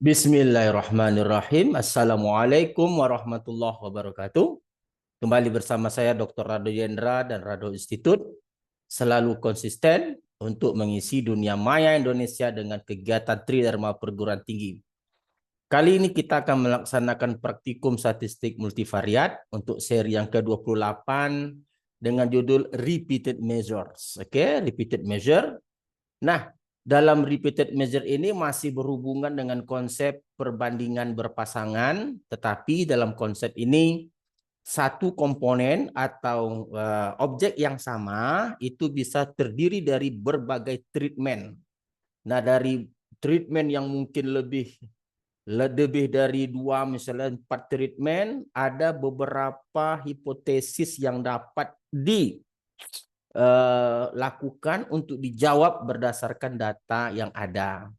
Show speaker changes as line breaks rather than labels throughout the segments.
Bismillahirrahmanirrahim. Assalamualaikum warahmatullahi wabarakatuh. Kembali bersama saya Dr. Rado Yendra dan Rado Institute. Selalu konsisten untuk mengisi dunia maya Indonesia dengan kegiatan Tridharma Perguruan Tinggi. Kali ini kita akan melaksanakan praktikum statistik multivariat untuk seri yang ke-28 dengan judul Repeated Measures. Oke, repeated measure. Nah, dalam repeated measure ini masih berhubungan dengan konsep perbandingan berpasangan, tetapi dalam konsep ini satu komponen atau objek yang sama itu bisa terdiri dari berbagai treatment. Nah, dari treatment yang mungkin lebih dari 2, misalnya 4 treatment, ada beberapa hipotesis yang dapat lakukan untuk dijawab berdasarkan data yang ada.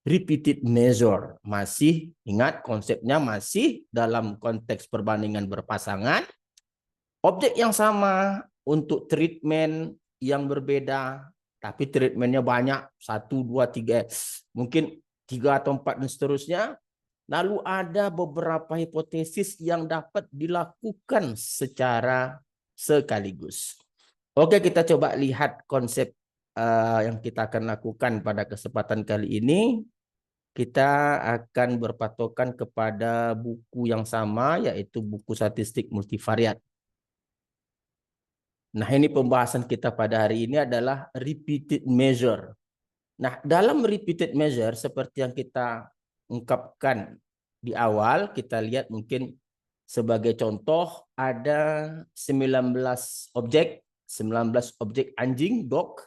Repeated measure, masih ingat konsepnya masih dalam konteks perbandingan berpasangan, objek yang sama untuk treatment yang berbeda, tapi treatmentnya banyak, 1, 2, 3, mungkin 3 atau 4 dan seterusnya. Lalu ada beberapa hipotesis yang dapat dilakukan secara sekaligus. Oke, kita coba lihat konsep yang kita akan lakukan pada kesempatan kali ini. Kita akan berpatokan kepada buku yang sama, yaitu buku statistik multivariat. Nah, ini pembahasan kita pada hari ini adalah repeated measure. Nah, dalam repeated measure, seperti yang kita ungkapkan di awal, kita lihat mungkin sebagai contoh ada 19 objek anjing, dog,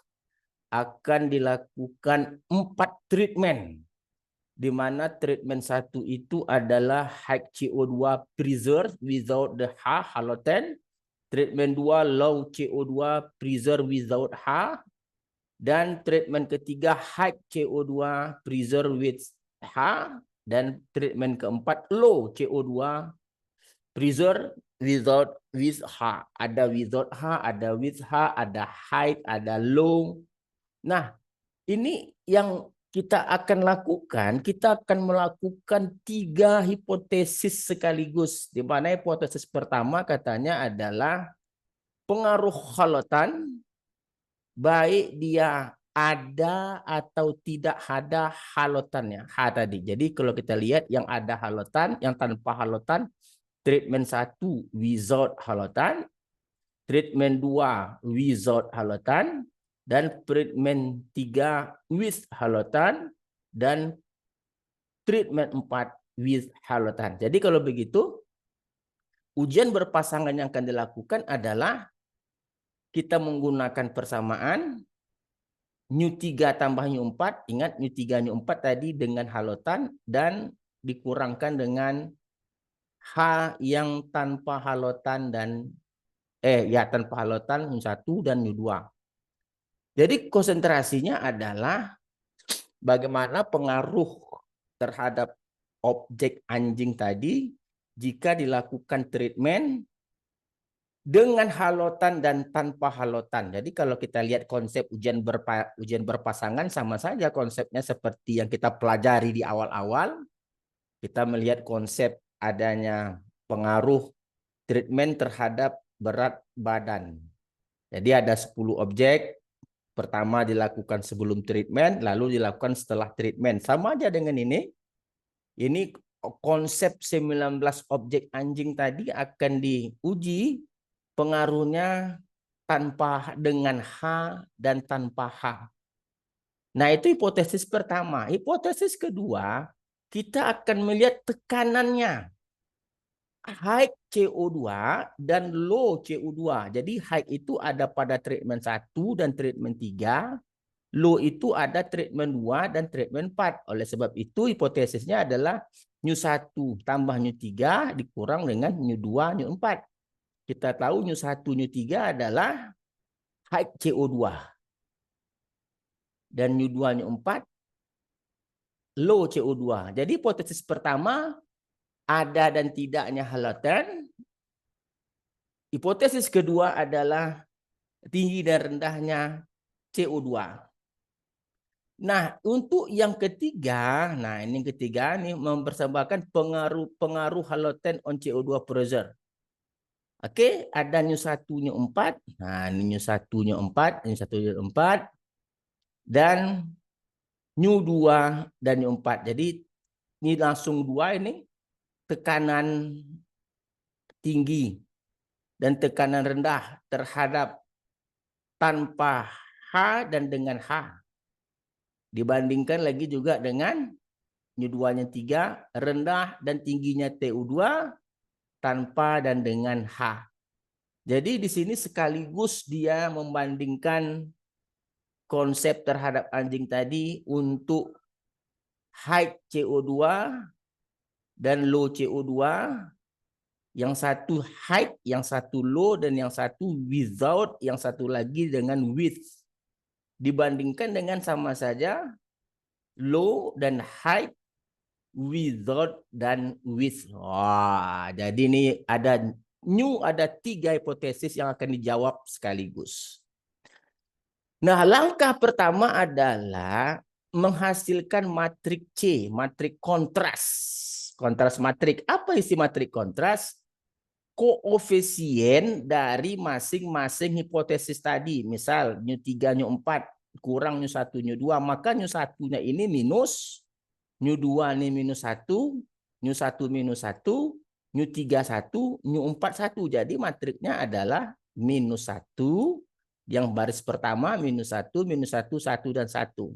akan dilakukan 4 treatment, di mana treatment 1 itu adalah high CO2 preserve without the H, halogen. Treatment 2 low CO2 preserve without H. Dan treatment ketiga high CO2 preserve with H. Dan treatment keempat low CO2 preserve without with H. Ada without H, ada with H, ada high, ada low. Nah, ini yang kita akan lakukan. Kita akan melakukan 3 hipotesis sekaligus. Di mana hipotesis pertama katanya adalah pengaruh halotan, baik dia ada atau tidak ada halotannya. H tadi. Jadi kalau kita lihat yang ada halotan, yang tanpa halotan, treatment 1 without halotan, treatment 2 without halotan, dan treatment 3 with halotan, dan treatment 4 with halotan. Jadi kalau begitu, ujian berpasangan yang akan dilakukan adalah kita menggunakan persamaan nu3 tambah nu4. Ingat nu3 nu4 tadi dengan halotan dan dikurangkan dengan H yang tanpa halotan dan tanpa halotan nu1 dan nu2. Jadi konsentrasinya adalah bagaimana pengaruh terhadap objek anjing tadi jika dilakukan treatment dengan halotan dan tanpa halotan. Jadi kalau kita lihat konsep ujian berpasangan, sama saja konsepnya seperti yang kita pelajari di awal-awal. Kita melihat konsep adanya pengaruh treatment terhadap berat badan. Jadi ada 10 objek. Pertama dilakukan sebelum treatment, lalu dilakukan setelah treatment. Sama aja dengan ini. Ini konsep 19 objek anjing tadi akan diuji pengaruhnya dengan H dan tanpa H. Nah, itu hipotesis pertama. Hipotesis kedua, kita akan melihat tekanannya. High CO2 dan low CO2. Jadi high itu ada pada treatment 1 dan treatment 3. Low itu ada treatment 2 dan treatment 4. Oleh sebab itu hipotesisnya adalah nu1 tambah nu3 dikurang dengan nu2, nu4. Kita tahu nu1, nu3 adalah high CO2. Dan nu2, nu4 low CO2. Jadi hipotesis pertama ada dan tidaknya halogen. Hipotesis kedua adalah tinggi dan rendahnya CO2. Nah, untuk yang ketiga, nah ini yang ketiga nih mempersembahkan pengaruh halogen on CO2 pressure. Oke, ada new 1, new 4. Nah, ini new 1, new 4, new 1, new 4 dan new 2 dan new 4. Jadi ini langsung dua ini tekanan tinggi dan tekanan rendah terhadap tanpa H dan dengan H. Dibandingkan lagi juga dengan new 2-nya 3, rendah dan tingginya TU2 tanpa dan dengan H. Jadi di sini sekaligus dia membandingkan konsep terhadap anjing tadi untuk high CO2 dan low CO2. Yang satu high, yang satu low, dan yang satu without, yang satu lagi dengan with. Dibandingkan dengan sama saja low dan high, without dan with. Wah, jadi ini ada ada 3 hipotesis yang akan dijawab sekaligus. Nah, langkah pertama adalah menghasilkan matrik C, matrik kontras. Kontras matrik. Apa isi matrik kontras? Koefisien dari masing-masing hipotesis tadi. Misal, new 3, new 4, kurang new 1, new 2. Maka new 1-nya ini minus, new 2 ini minus 1, new 1 minus 1, new 3 1, new 4 1. Jadi matriknya adalah minus 1, yang baris pertama minus 1, minus 1, 1, dan 1.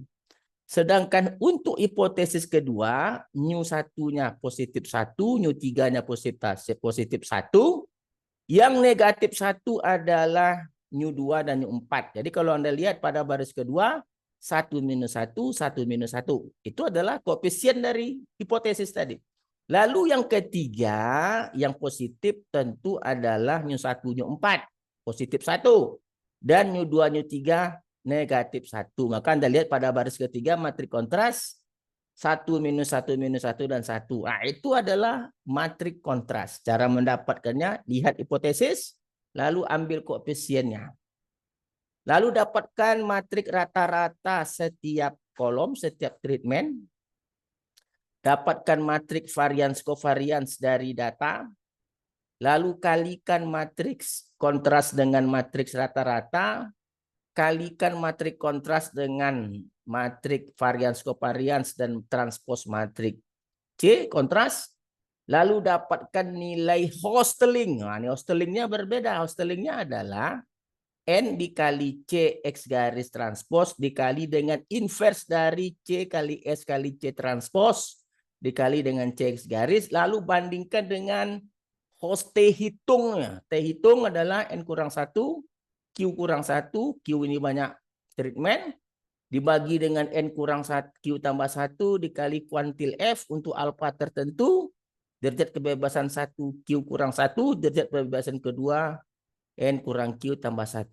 Sedangkan untuk hipotesis kedua, new 1-nya positif 1, new 3-nya positif 1, yang negatif 1 adalah new 2 dan new 4. Jadi kalau Anda lihat pada baris kedua, 1 minus 1, 1 minus 1. Itu adalah koefisien dari hipotesis tadi. Lalu yang ketiga, yang positif tentu adalah new 1, new 4. Positif 1. Dan new 2, new 3 negatif 1. Maka Anda lihat pada baris ketiga matrik kontras 1 minus 1 minus 1 dan 1. Nah, itu adalah matrik kontras. Cara mendapatkannya, lihat hipotesis, lalu ambil koefisiennya. Lalu dapatkan matrik rata-rata setiap kolom, setiap treatment. Dapatkan matrik varians covarians dari data. Lalu kalikan matriks kontras dengan matriks rata-rata, kalikan matrik kontras dengan matrik varians covarians dan transpose matrik C kontras, lalu dapatkan nilai Hostelling. Nah, ini Hostellingnya berbeda. Hostellingnya adalah N dikali C X garis transpose dikali dengan inverse dari C kali S kali C transpose dikali dengan C X garis, lalu bandingkan dengan host T hitungnya. T hitung adalah N kurang 1, Q kurang 1, Q ini banyak treatment, dibagi dengan N kurang 1, Q tambah 1 dikali kuantil F untuk alfa tertentu, derajat kebebasan 1, Q kurang 1, derajat kebebasan kedua, N kurang Q tambah 1.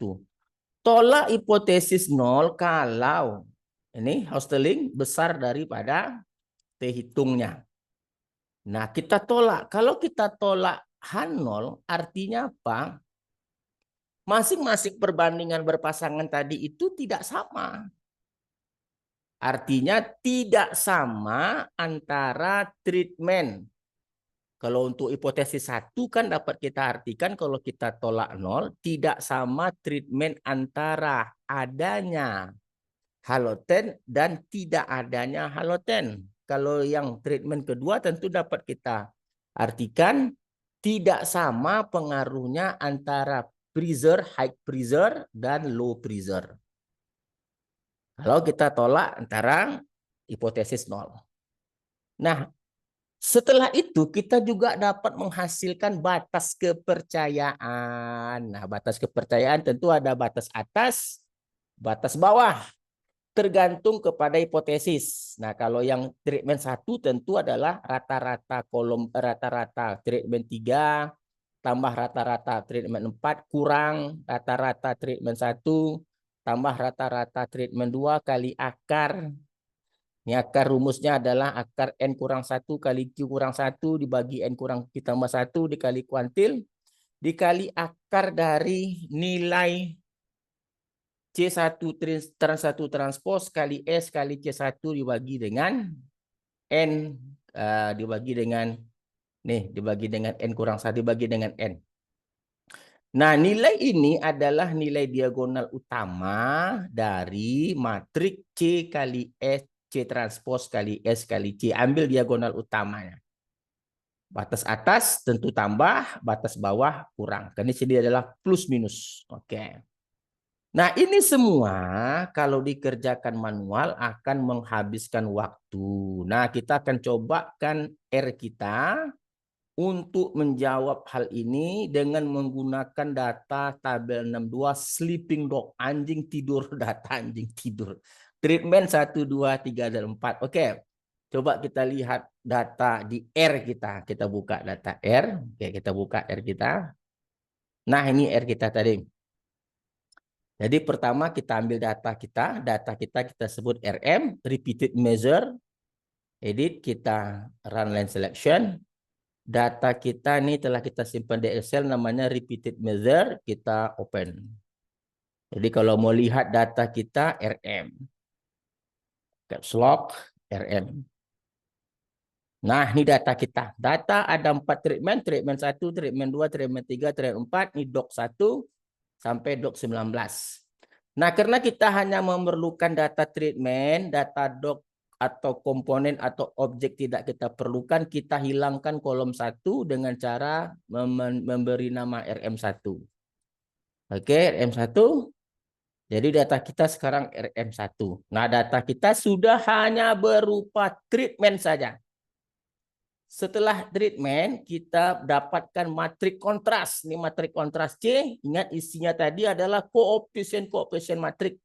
Tolak hipotesis 0 kalau ini Hostelling besar daripada T hitungnya. Nah, kita tolak. Kalau kita tolak H0, artinya apa? Masing-masing perbandingan berpasangan tadi itu tidak sama. Artinya tidak sama antara treatment. Kalau untuk hipotesis 1 kan dapat kita artikan kalau kita tolak 0, tidak sama treatment antara adanya halogen dan tidak adanya halogen. Kalau yang treatment kedua tentu dapat kita artikan tidak sama pengaruhnya antara pressure, high pressure, dan low pressure. Kalau kita tolak antara hipotesis 0. Nah, setelah itu kita juga dapat menghasilkan batas kepercayaan. Nah, batas kepercayaan tentu ada batas atas, batas bawah. Tergantung kepada hipotesis. Nah, kalau yang treatment 1 tentu adalah rata-rata kolom, rata-rata treatment 3 tambah rata-rata treatment 4 kurang rata-rata treatment 1 tambah rata-rata treatment 2 kali akar. Ini akar rumusnya adalah akar N kurang 1 kali Q kurang 1 dibagi N kurang Q tambah 1 dikali kuantil dikali akar dari nilai C1 trans 1 transpose kali S kali C1 dibagi dengan N, dibagi dengan N kurang 1 dibagi dengan N. Nah, nilai ini adalah nilai diagonal utama dari matrik C kali S, C transpose kali S kali C. Ambil diagonal utamanya. Batas atas tentu tambah, batas bawah kurang. Karena sini adalah plus minus. Oke. Nah, ini semua kalau dikerjakan manual akan menghabiskan waktu. Nah, kita akan cobakan R kita untuk menjawab hal ini dengan menggunakan data tabel 62 sleeping dog, anjing tidur, data anjing tidur. Treatment 1, 2, 3, dan 4. Oke, coba kita lihat data di R kita. Kita buka data R. Oke, kita buka R kita. Nah, ini R kita tadi. Jadi pertama kita ambil data kita. Data kita sebut RM, repeated measure. Edit, kita run line selection. Data kita ini telah kita simpan di Excel, namanya repeated measure, kita open. Jadi kalau mau lihat data kita RM. Caps lock RM. Nah, ini data kita. Data ada 4 treatment, treatment 1, treatment 2, treatment 3, treatment 4, ini doc 1 sampai doc 19. Nah, karena kita hanya memerlukan data treatment, data doc atau komponen atau objek tidak kita perlukan, kita hilangkan kolom 1 dengan cara memberi nama RM1. Oke, RM1. Jadi data kita sekarang RM1. Nah, data kita sudah hanya berupa treatment saja. Setelah treatment, kita dapatkan matrik kontras. Ini matrik kontras C. Ingat isinya tadi adalah koefisien matrik.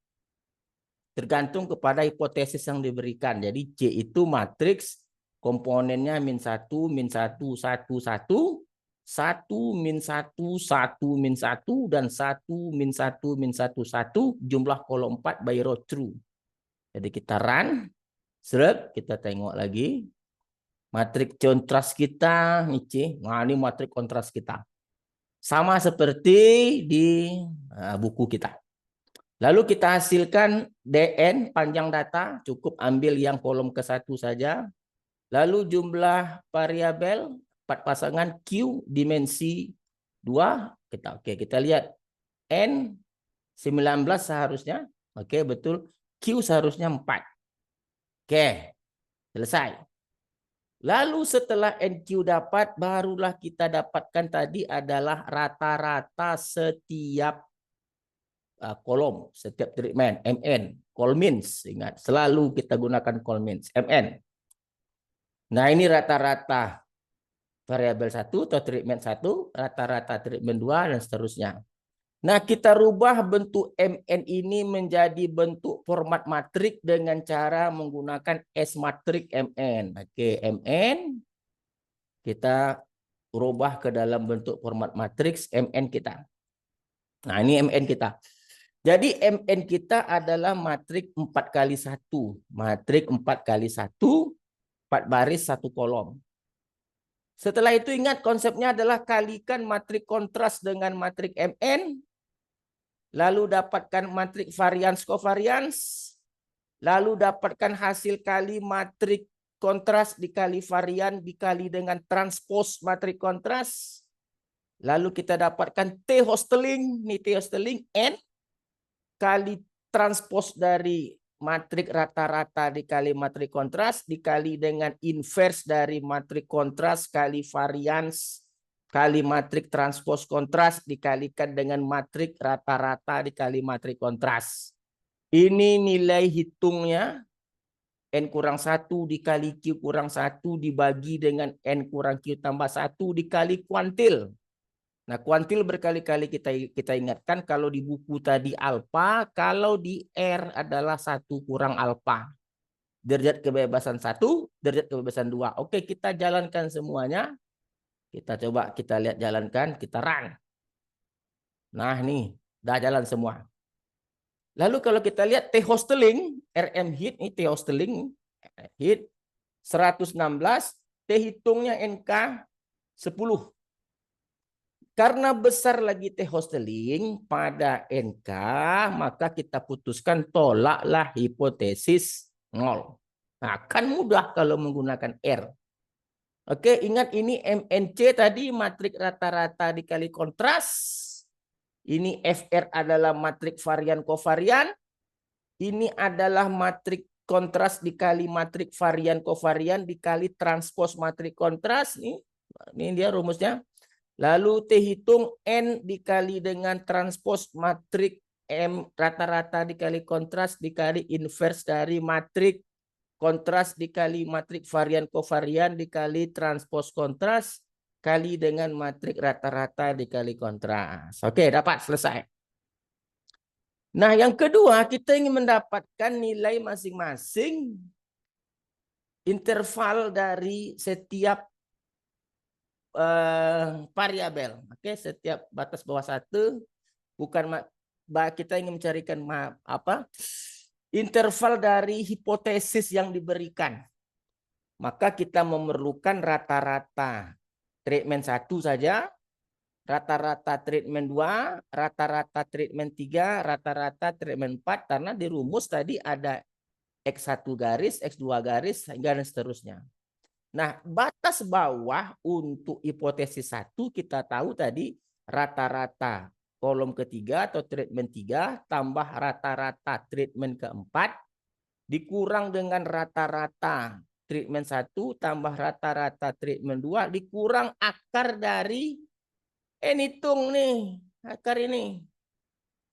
Tergantung kepada hipotesis yang diberikan. Jadi C itu matriks komponennya -1, -1, 1, 1, 1, -1, 1, -1, dan 1, -1, -1, 1, jumlah kolom 4 by row true. Jadi kita run, kita tengok lagi. Matrik kontras kita, ini C. Nah, ini matrik kontras kita. Sama seperti di buku kita. Lalu kita hasilkan DN panjang data, cukup ambil yang kolom ke-1 saja. Lalu jumlah variabel 4 pasangan Q dimensi 2. Kita lihat N 19 seharusnya. Oke, betul. Q seharusnya 4. Oke, selesai. Lalu setelah NQ dapat, barulah kita dapatkan tadi adalah rata-rata setiap kolom, setiap treatment, MN, colmeans. Ingat, selalu kita gunakan colmeans, MN. Nah, ini rata-rata variabel 1 atau treatment 1, rata-rata treatment 2, dan seterusnya. Nah, kita rubah bentuk MN ini menjadi bentuk format matrik dengan cara menggunakan S matrik MN. Oke, MN kita rubah ke dalam bentuk format matriks MN kita. Nah, ini MN kita. Jadi MN kita adalah matrik 4 kali 1. Matrik 4 kali 1, 4 baris 1 kolom. Setelah itu ingat konsepnya adalah kalikan matrik kontras dengan matrik MN. Lalu dapatkan matrik varians kovarians. Lalu dapatkan hasil kali matrik kontras dikali varian dikali dengan transpose matrik kontras. Lalu kita dapatkan T hosteling. Ini T hosteling N kali transpose dari matrik rata-rata dikali matrik kontras dikali dengan inverse dari matrik kontras kali varians kali matrik transpose kontras dikalikan dengan matrik rata-rata dikali matrik kontras. Ini nilai hitungnya N kurang 1 dikali Q kurang 1 dibagi dengan N kurang Q tambah 1 dikali kuantil. Nah, kuantil berkali-kali kita ingatkan kalau di buku tadi alfa, kalau di R adalah 1 kurang alfa. Derajat kebebasan 1, derajat kebebasan 2. Oke, kita jalankan semuanya. Kita coba kita lihat jalankan, kita run. Nah, nih, udah jalan semua. Lalu kalau kita lihat T hosteling, RM hit, ini T hosteling hit 116, T hitungnya NK 10. Karena besar lagi T Hostelling pada NK, maka kita putuskan tolaklah hipotesis 0. Nah, kan mudah kalau menggunakan R. Oke, ingat ini MNC tadi matrik rata-rata dikali kontras. Ini FR adalah matrik varian kovarian. Ini adalah matrik kontras dikali matrik varian kovarian dikali transpos matrik kontras. Ini dia rumusnya. Lalu T hitung N dikali dengan transpos matrik M rata-rata dikali kontras dikali inverse dari matrik kontras dikali matrik varian kovarian dikali transpos kontras kali dengan matrik rata-rata dikali kontras. Oke, dapat, selesai. Nah, yang kedua kita ingin mendapatkan nilai masing-masing interval dari setiap variabel. Oke, setiap batas bawah satu, bukan kita ingin mencarikan apa interval dari hipotesis yang diberikan. Maka kita memerlukan rata-rata treatment 1 saja, rata-rata treatment 2, rata-rata treatment 3, rata-rata treatment 4, karena di rumus tadi ada X1 garis, X2 garis, dan seterusnya. Nah, batas bawah untuk hipotesis 1 kita tahu tadi rata-rata kolom ketiga atau treatment 3 tambah rata-rata treatment keempat dikurang dengan rata-rata treatment 1 tambah rata-rata treatment 2 dikurang akar dari hitung nih, akar ini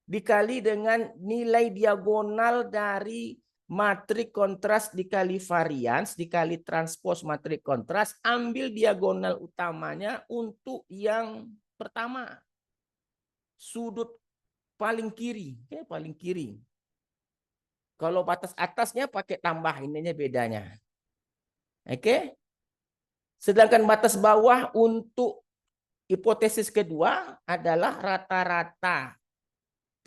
dikali dengan nilai diagonal dari matrik kontras dikali varians dikali transpos matrik kontras, ambil diagonal utamanya untuk yang pertama. Sudut paling kiri, paling kiri. Kalau batas atasnya pakai tambah, ininya bedanya. Oke. Sedangkan batas bawah untuk hipotesis kedua adalah rata-rata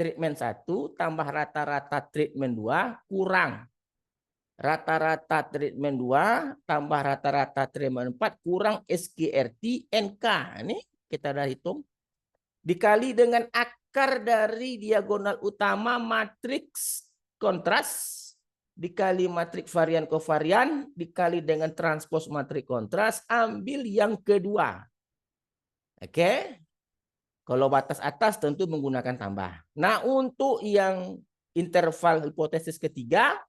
treatment 1 tambah rata-rata treatment 2 kurang rata-rata treatment 2 tambah rata-rata treatment 4 kurang SGRT NK. Ini kita udah hitung. Dikali dengan akar dari diagonal utama matriks kontras dikali matrik varian kovarian dikali dengan transpos matrik kontras, ambil yang kedua. Oke. Kalau batas atas tentu menggunakan tambah. Nah, untuk yang interval hipotesis ketiga,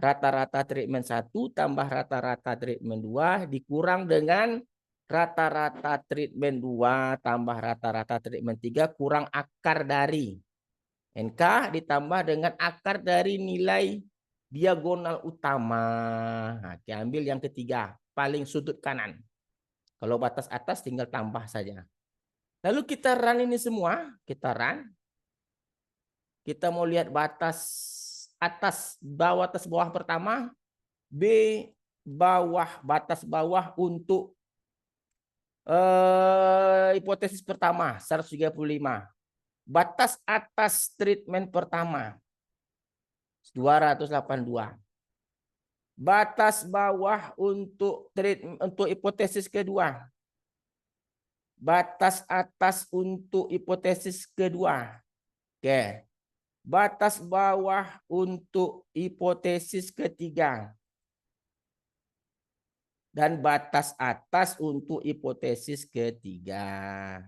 rata-rata treatment 1 tambah rata-rata treatment 2 dikurang dengan rata-rata treatment 2 tambah rata-rata treatment 3 kurang akar dari NK ditambah dengan akar dari nilai diagonal utama. Nah, ambil yang ketiga, paling sudut kanan. Kalau batas atas tinggal tambah saja. Lalu kita run ini semua, kita run. Kita mau lihat batas atas bawah pertama, B bawah batas bawah untuk hipotesis pertama 135. Batas atas treatment pertama 282. Batas bawah untuk hipotesis kedua. Batas atas untuk hipotesis kedua. Oke. Batas bawah untuk hipotesis ketiga. Dan batas atas untuk hipotesis ketiga.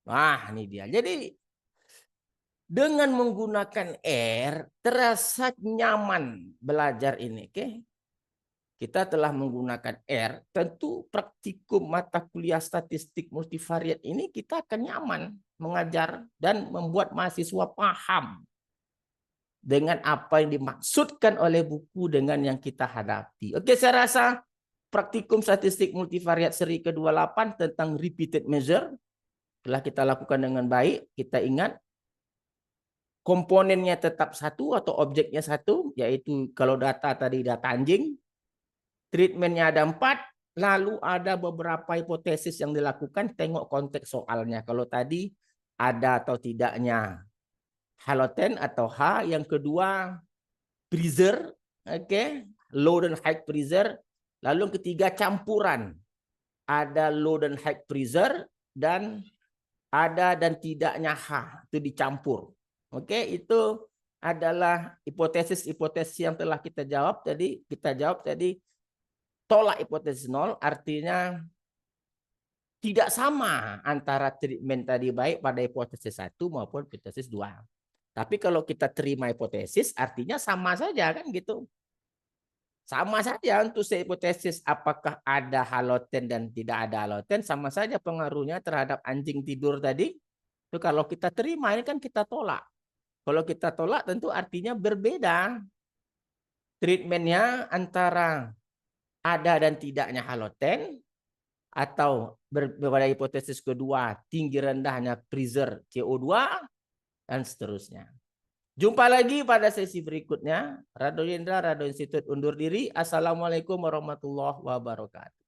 Wah, ini dia. Jadi dengan menggunakan R terasa nyaman belajar ini, oke? Kita telah menggunakan R, tentu praktikum mata kuliah statistik multivariat ini kita akan nyaman mengajar dan membuat mahasiswa paham dengan apa yang dimaksudkan oleh buku dengan yang kita hadapi. Oke, saya rasa praktikum statistik multivariat seri ke-28 tentang repeated measure telah kita lakukan dengan baik. Kita ingat komponennya tetap satu atau objeknya satu, yaitu kalau data tadi data anjing. Treatmentnya ada 4, lalu ada beberapa hipotesis yang dilakukan, tengok konteks soalnya. Kalau tadi ada atau tidaknya halogen atau H, yang kedua pressure, oke, low dan high pressure, lalu yang ketiga campuran, ada low dan high pressure dan ada dan tidaknya H itu dicampur. Oke, itu adalah hipotesis-hipotesis yang telah kita jawab tadi. Kita jawab tadi tolak hipotesis nol, artinya tidak sama antara treatment tadi baik pada hipotesis 1 maupun hipotesis 2. Tapi kalau kita terima hipotesis artinya sama saja kan gitu. Sama saja untuk hipotesis apakah ada halogen dan tidak ada halogen, sama saja pengaruhnya terhadap anjing tidur tadi. Itu kalau kita terima ini kan kita tolak. Kalau kita tolak tentu artinya berbeda treatmentnya antara ada dan tidaknya halogen atau pada hipotesis kedua tinggi rendahnya freezer CO2 dan seterusnya. Jumpa lagi pada sesi berikutnya. Rado Yendra, Rado Institute undur diri. Assalamualaikum warahmatullahi wabarakatuh.